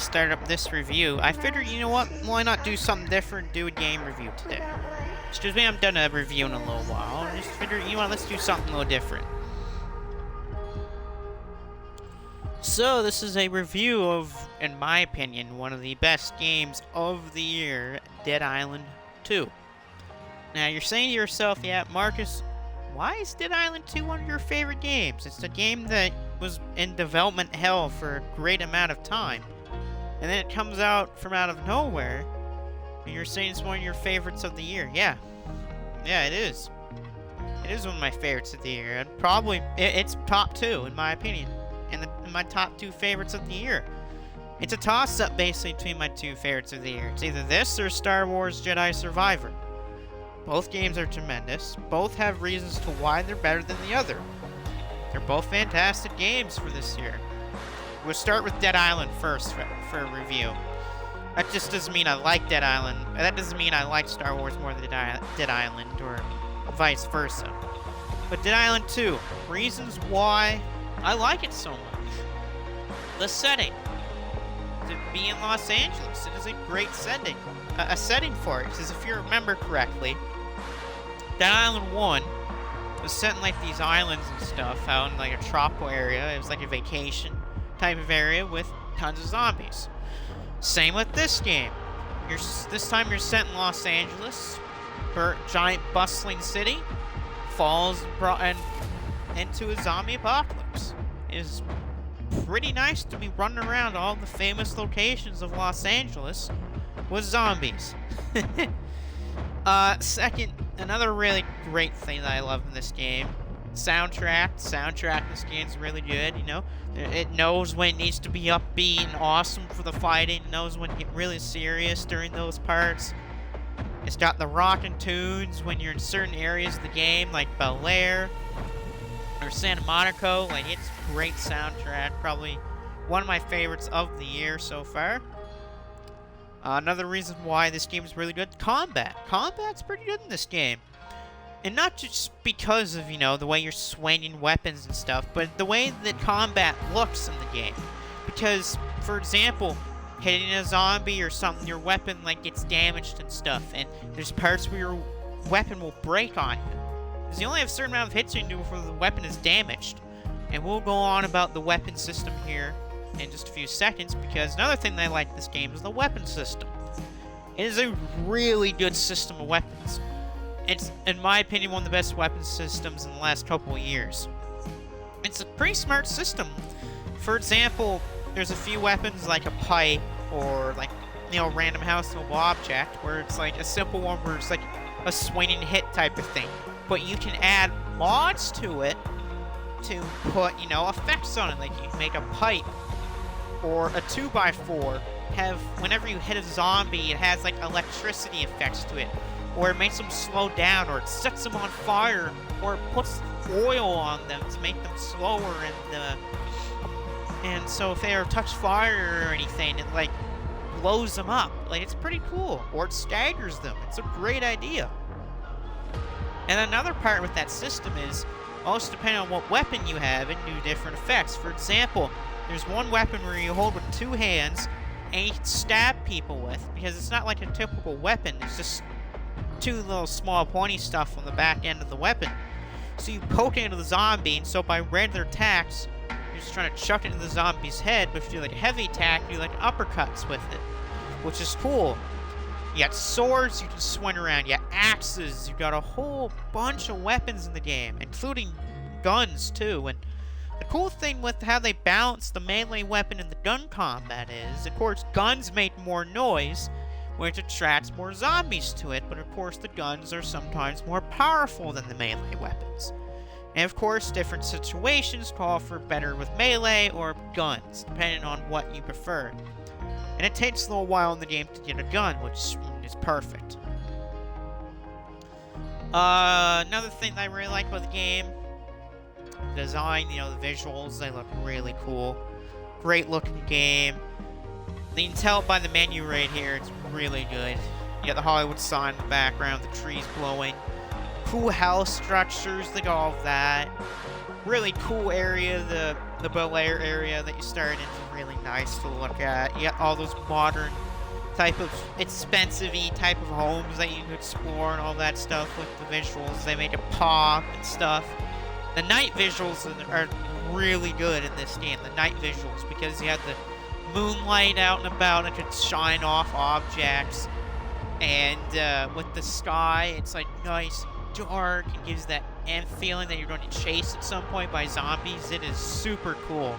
start up this review, I figured, you know what, why not do something different, do a game review today. Excuse me, I haven't done a review in a little while. I just figured, you know what, let's do something a little different. So, this is a review of, in my opinion, one of the best games of the year, Dead Island 2. Now, you're saying to yourself, yeah, Marcus, why is Dead Island 2 one of your favorite games? It's a game that was in development hell for a great amount of time. And then it comes out from out of nowhere, and you're saying it's one of your favorites of the year. Yeah, it is. It is one of my favorites of the year. And probably, it's top 2, in my opinion. In my top 2 favorites of the year. It's a toss-up, basically, between my 2 favorites of the year. It's either this or Star Wars Jedi Survivor. Both games are tremendous. Both have reasons to why they're better than the other. They're both fantastic games for this year. We'll start with Dead Island first for a review. That just doesn't mean I like Dead Island. That doesn't mean I like Star Wars more than Dead Island, or vice versa. But Dead Island 2, reasons why I like it so much. The setting. To be in Los Angeles, it is a great setting. A setting for it, because if you remember correctly, Dead Island 1 was set in like these islands and stuff out in like a tropical area. It was like a vacation type of area with tons of zombies. Same with this game. This time you're set in Los Angeles, giant bustling city, falls and into a zombie apocalypse. It is pretty nice to be running around all the famous locations of Los Angeles with zombies. Second, another really great thing that I love in this game, soundtrack. The soundtrack in this game is really good, you know. It knows when it needs to be upbeat and awesome for the fighting. It knows when to get really serious during those parts. It's got the rockin' tunes when you're in certain areas of the game, like Bel Air or Santa Monica. Like, it's great soundtrack. Probably one of my favorites of the year so far. Another reason why this game is really good, combat. Combat's pretty good in this game. And not just because of, you know, the way you're swinging weapons and stuff, but the way that combat looks in the game. Because, for example, hitting a zombie or something, your weapon, like, gets damaged and stuff. And there's parts where your weapon will break on you. Because you only have a certain amount of hits you can do before the weapon is damaged. And we'll go on about the weapon system here in just a few seconds, because another thing that I like in this game is the weapon system. It is a really good system of weapons. It's, in my opinion, one of the best weapon systems in the last couple of years. It's a pretty smart system. For example, there's a few weapons like a pipe or like, you know, random household object where it's like a simple one where it's like a swing and hit type of thing. But you can add mods to it to put, you know, effects on it. Like you can make a pipe or a 2x4 have, whenever you hit a zombie, it has like electricity effects to it, or it makes them slow down, or it sets them on fire, or it puts oil on them to make them slower, and so if they are touch fire or anything, it like blows them up. Like, it's pretty cool, or it staggers them. It's a great idea. And another part with that system is, also depending on what weapon you have, it do different effects. For example, there's one weapon where you hold with 2 hands and you can stab people with, because it's not like a typical weapon. It's just 2 little small pointy stuff on the back end of the weapon. So you poke into the zombie, and so by regular attacks, you're just trying to chuck it into the zombie's head, but if you do like a heavy attack, you do like uppercuts with it, which is cool. You got swords you can swing around, you got axes, you got a whole bunch of weapons in the game, including guns too. And the cool thing with how they balance the melee weapon and the gun combat is, of course, guns make more noise, which attracts more zombies to it, but of course the guns are sometimes more powerful than the melee weapons. And of course, different situations call for better with melee or guns, depending on what you prefer. And it takes a little while in the game to get a gun, which is perfect. Another thing that I really like about the game, design, you know, the visuals, they look really cool. Great looking game. You can tell by the menu right here, it's really good. You got the Hollywood sign in the background, the trees blowing. Cool house structures, they got all of that. really cool area. The Bel Air area that you start in is really nice to look at. You got all those modern type of expensive-y type of homes that you can explore and all that stuff with the visuals. They make it pop and stuff. The night visuals are really good in this game, the night visuals, because you have the moonlight out and about and it can shine off objects. And with the sky, it's like nice and dark. It gives that end feeling that you're going to chase at some point by zombies. It is super cool.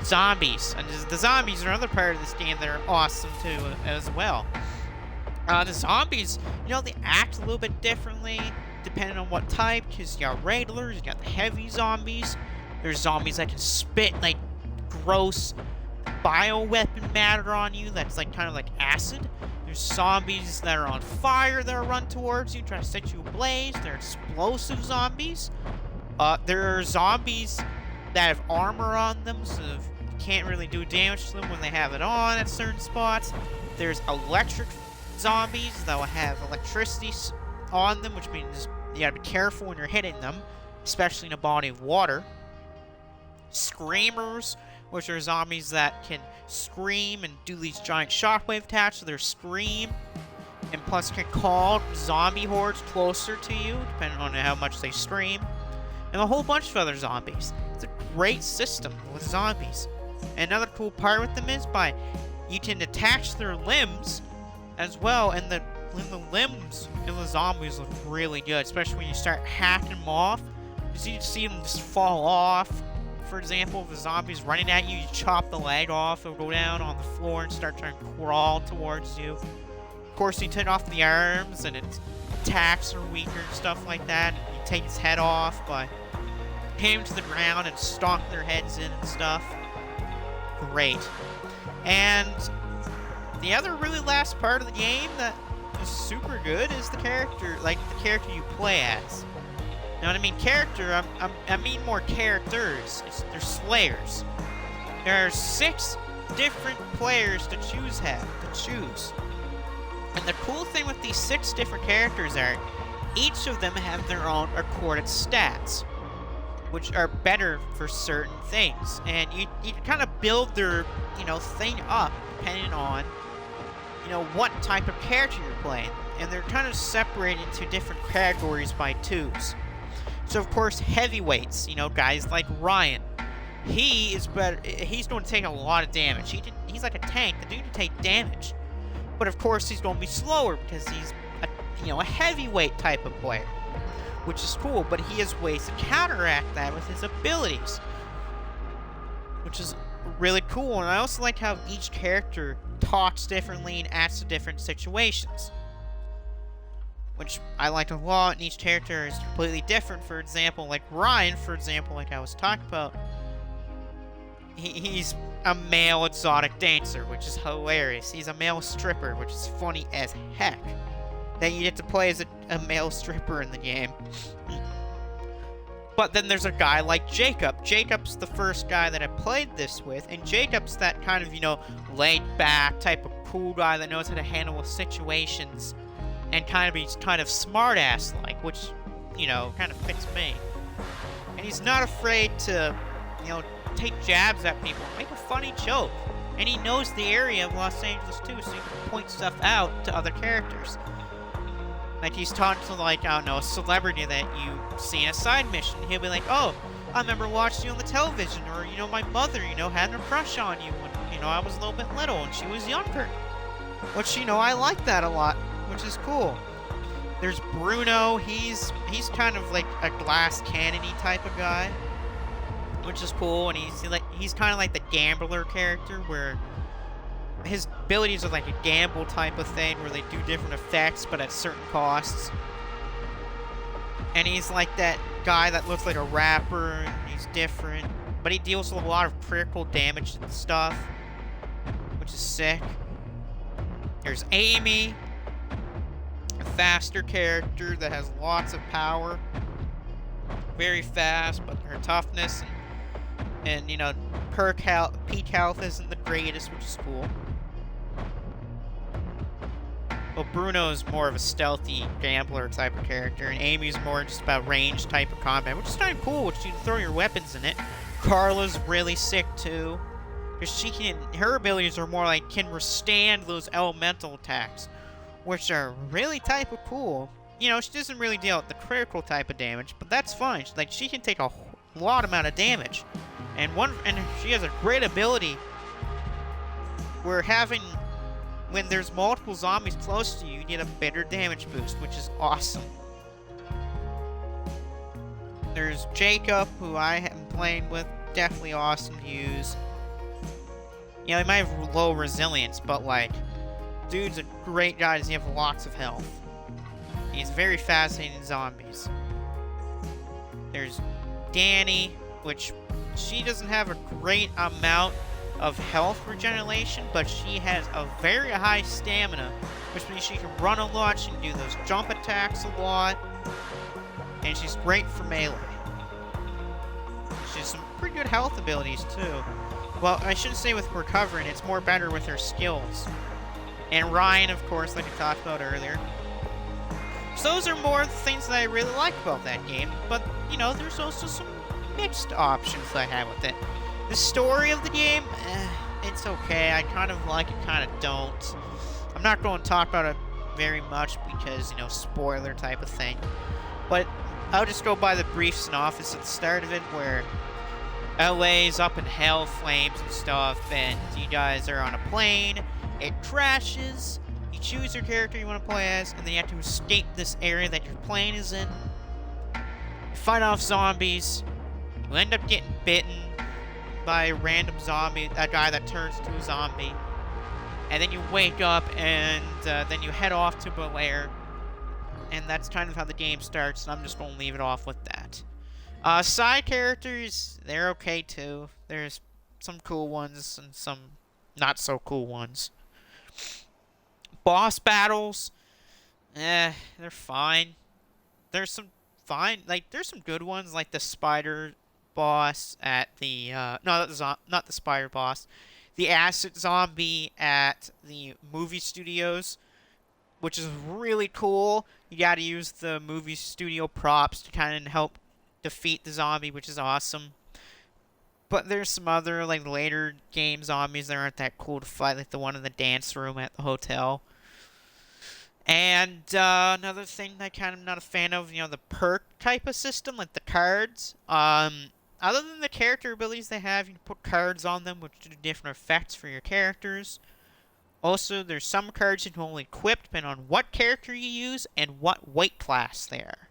Zombies. And the zombies are another part of this game that are awesome too as well. The zombies, you know, they act a little bit differently depending on what type, because you got regulars, you got the heavy zombies. There's zombies that can spit like gross bioweapon matter on you that's like kind of like acid. There's zombies that are on fire that run towards you, trying to set you ablaze. They're explosive zombies. There are zombies that have armor on them, so you can't really do damage to them when they have it on at certain spots. There's electric zombies that will have electricity on them, which means you gotta be careful when you're hitting them, especially in a body of water. Screamers, which are zombies that can scream and do these giant shockwave attacks, so they're scream, and plus can call zombie hordes closer to you, depending on how much they scream, and a whole bunch of other zombies. It's a great system with zombies. And another cool part with them is you can attach their limbs as well, and the limbs in the zombies look really good, especially when you start hacking them off, because you can see them just fall off. For example, if a zombie's running at you, you chop the leg off, it'll go down on the floor and start trying to crawl towards you. Of course, you take off the arms, and its attacks are weaker and stuff like that. And you take its head off by hitting them to the ground and stomp their heads in and stuff. Great. And the other really last part of the game that is super good is the character you play as. Now, when I mean character, I mean more characters. They're slayers. There are 6 different players to choose. And the cool thing with these 6 different characters are, each of them have their own recorded stats, which are better for certain things. And you can kind of build their, thing up depending on, what type of character you're playing. And they're kind of separated into different categories by 2s. So, of course, heavyweights, guys like Ryan. He is better. He's going to take a lot of damage. He's like a tank. The dude can take damage. But, of course, he's going to be slower because he's a heavyweight type of player, which is cool. But he has ways to counteract that with his abilities, which is really cool. And I also like how each character talks differently and acts to different situations, which I like a lot, and each character is completely different. For example, like Ryan, like I was talking about, he's a male exotic dancer, which is hilarious. He's a male stripper, which is funny as heck, that you get to play as a male stripper in the game. But then there's a guy like Jacob. Jacob's the first guy that I played this with, and Jacob's that kind of, laid-back type of cool guy that knows how to handle situations, and he's kind of smart-ass-like, which, kind of fits me. And he's not afraid to, take jabs at people, make a funny joke. And he knows the area of Los Angeles, too, so he can point stuff out to other characters. Like, he's talking to, a celebrity that you see in a side mission. He'll be like, oh, I remember watching you on the television, or, my mother, had a crush on you when, I was a little bit little and she was younger. Which, I like that a lot, which is cool. There's Bruno. He's kind of like a glass cannon-y type of guy, which is cool. And he's kind of like the gambler character, where his abilities are like a gamble type of thing, where they do different effects but at certain costs. And he's like that guy that looks like a rapper, and he's different, but he deals with a lot of critical damage and stuff, which is sick. There's Amy, a faster character that has lots of power. Very fast, but her toughness and peak health isn't the greatest, which is cool. well, Bruno's more of a stealthy gambler type of character, and Amy's more just about range type of combat, which is kind of cool, which you can throw your weapons in it. Carla's really sick too, because her abilities are more like can withstand those elemental attacks, which are really type of cool. You know, she doesn't really deal with the critical type of damage, but that's fine. Like, she can take a lot amount of damage. And she has a great ability where when there's multiple zombies close to you, you get a better damage boost, which is awesome. There's Jacob, who I have been playing with, definitely awesome to use. You know, he might have low resilience, but like, dude's a great guy, does he have lots of health. He's very fascinating zombies. There's Danny, which she doesn't have a great amount of health regeneration, but she has a very high stamina, which means she can run a lot, she can do those jump attacks a lot, and she's great for melee. She has some pretty good health abilities too. Well, I shouldn't say with recovering, it's more better with her skills. And Ryan, of course, like I talked about earlier. So those are more the things that I really like about that game, but, you know, there's also some mixed options that I have with it. The story of the game, it's okay. I kind of like it, kind of don't. I'm not going to talk about it very much because, you know, spoiler type of thing. But I'll just go by the brief synopsis at the start of it, where LA's up in hell flames and stuff, and you guys are on a plane, it crashes. You choose your character you want to play as, and then you have to escape this area that your plane is in. You fight off zombies. You end up getting bitten by a random zombie, a guy that turns into a zombie. And then you wake up, and then you head off to Belair. And that's kind of how the game starts, and I'm just going to leave it off with that. Side characters, they're okay too. There's some cool ones and some not so cool ones. Boss battles, they're fine. There's some there's some good ones, like the spider boss at the, not the spider boss, the acid zombie at the movie studios, which is really cool. You gotta use the movie studio props to kind of help defeat the zombie, which is awesome. But there's some other, like, later game zombies that aren't that cool to fight, like the one in the dance room at the hotel. And another thing that I kind of not a fan of, you know, the perk type of system, like the cards. Other than the character abilities they have, you can put cards on them which do different effects for your characters. Also, there's some cards you can only equip depending on what character you use and what weight class they are.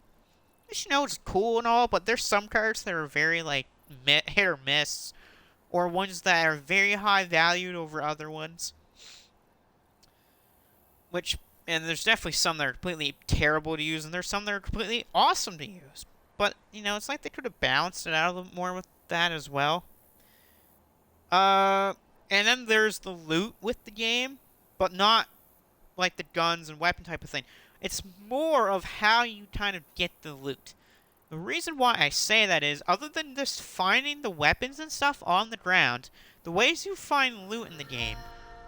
Which, you know, it's cool and all, but there's some cards that are very, like, hit or miss, or ones that are very high valued over other ones. And there's definitely some that are completely terrible to use, and there's some that are completely awesome to use. But, you know, it's like they could have balanced it out a little more with that as well. And then there's the loot with the game, but not like the guns and weapon type of thing. It's more of how you kind of get the loot. The reason why I say that is, other than just finding the weapons and stuff on the ground, the ways you find loot in the game,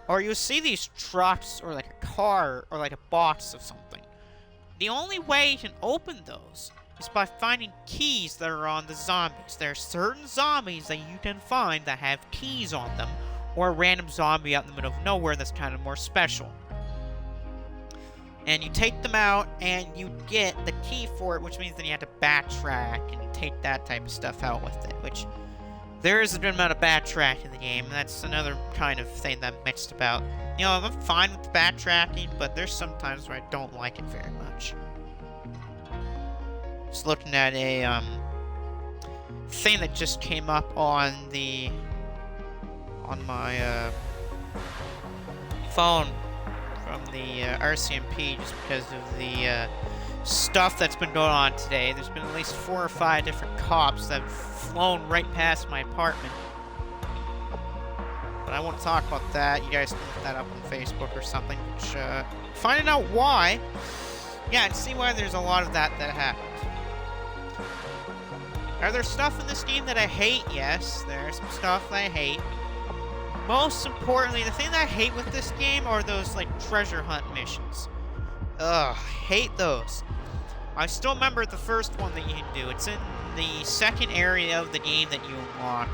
or you'll see these trucks, or like a car, or like a box of something. The only way you can open those is by finding keys that are on the zombies. There are certain zombies that you can find that have keys on them, or a random zombie out in the middle of nowhere that's kind of more special. And you take them out, and you get the key for it, which means then you have to backtrack, and you take that type of stuff out with it, which there is a good amount of backtrack in the game, and that's another kind of thing that I'm mixed about. You know, I'm fine with the backtracking, but there's some times where I don't like it very much. Just looking at a thing that just came up on my phone from the RCMP, just because of the stuff that's been going on today. There's been at least 4 or 5 different cops that have flown right past my apartment. But I won't talk about that. You guys can look that up on Facebook or something. Which, finding out why, yeah, and see why there's a lot of that happens. Are there stuff in this game that I hate? Yes, there's some stuff that I hate. Most importantly, the thing that I hate with this game are those, like, treasure hunt missions. Ugh, hate those. I still remember the first one that you can do. It's in the second area of the game that you unlock.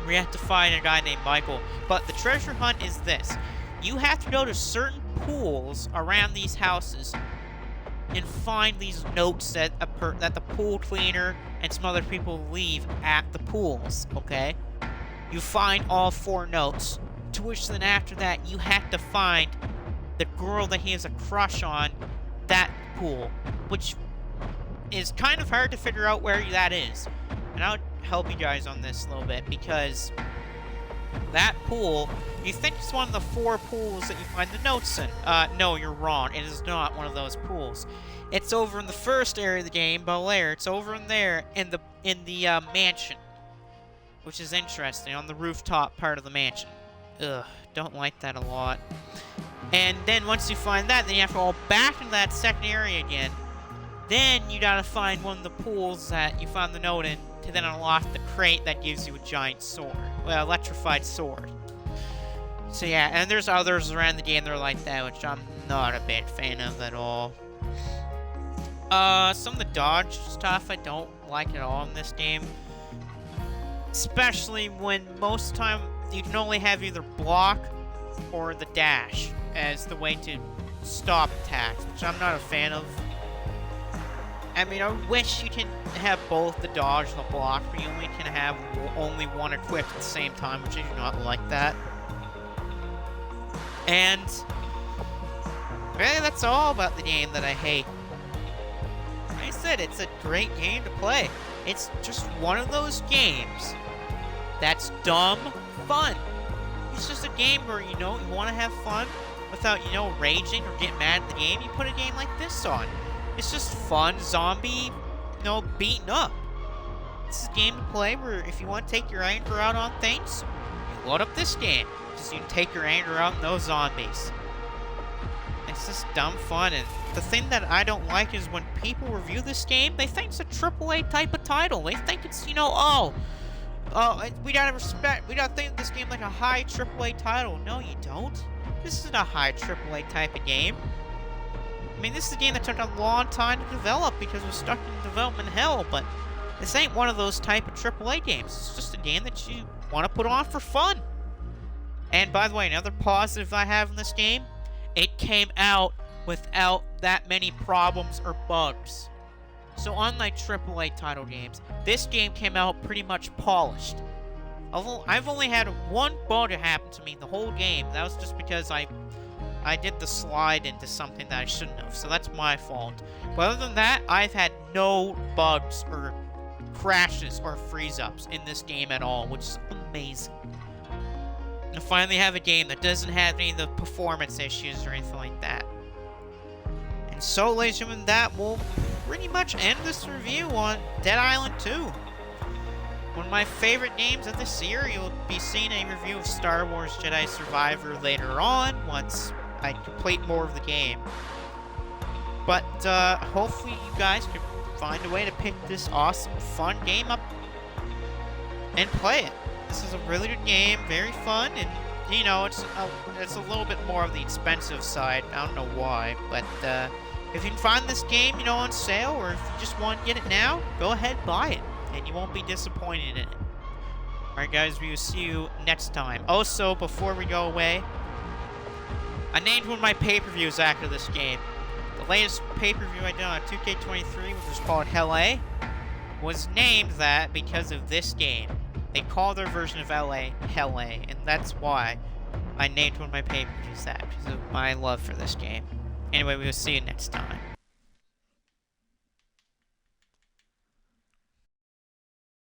We have to find a guy named Michael. But the treasure hunt is this. You have to go to certain pools around these houses and find these notes that the pool cleaner and some other people leave at the pools, okay? You find all 4 notes, to which then after that you have to find the girl that he has a crush on, that pool, which is kind of hard to figure out where that is. And I'll help you guys on this a little bit, because that pool, you think it's one of the 4 pools that you find the notes in. No, you're wrong. It is not one of those pools. It's over in the first area of the game, Bel-Air. It's over in there in the mansion, which is interesting, on the rooftop part of the mansion. Ugh, don't like that a lot. And then once you find that, then you have to go back into that second area again. Then you gotta find one of the pools that you found the note in to then unlock the crate that gives you a giant sword. Well, electrified sword. So yeah, and there's others around the game that are like that, which I'm not a big fan of at all. Some of the dodge stuff I don't like at all in this game. Especially when most of the time you can only have either block or the dash as the way to stop attacks, which I'm not a fan of. I mean, I wish you can have both the dodge and the block, but you only can have only one equipped at the same time, which I do not like that. And really, that's all about the game that I hate. Like I said, it's a great game to play. It's just one of those games that's dumb fun. It's just a game where, you know, you want to have fun without, you know, raging or getting mad at the game. You put a game like this on. It's just fun, zombie, you know, beating up. This is a game to play where if you want to take your anger out on things, you load up this game. Just you can take your anger out on those zombies. It's just dumb fun, and the thing that I don't like is when people review this game, they think it's a AAA type of title. They think it's, you know, we gotta think of this game like a high AAA title. No, you don't. This isn't a high AAA type of game. I mean, this is a game that took a long time to develop because it was stuck in development hell, but this ain't one of those type of AAA games. It's just a game that you want to put on for fun. And by the way, another positive I have in this game, it came out without that many problems or bugs. So unlike AAA title games, this game came out pretty much polished. I've only had one bug happen to me the whole game. That was just because I did the slide into something that I shouldn't have, so that's my fault. But other than that, I've had no bugs or crashes or freeze-ups in this game at all, which is amazing. To finally have a game that doesn't have any of the performance issues or anything like that. And so, ladies and gentlemen, that will pretty much end this review on Dead Island 2. One of my favorite games of this series. You'll be seeing a review of Star Wars Jedi Survivor later on, once I complete more of the game. But hopefully you guys can find a way to pick this awesome, fun game up and play it. This is a really good game, very fun, and you know, it's a little bit more of the expensive side. I don't know why, but if you can find this game, you know, on sale, or if you just want to get it now, go ahead, buy it, and you won't be disappointed in it. Alright guys, we will see you next time. Also, before we go away, I named one of my pay-per-views after this game. The latest pay-per-view I did on 2K23, which was called LA, was named that because of this game. They call their version of LA, and that's why I named one of my pay-per-views that, because of my love for this game. Anyway, we will see you next time.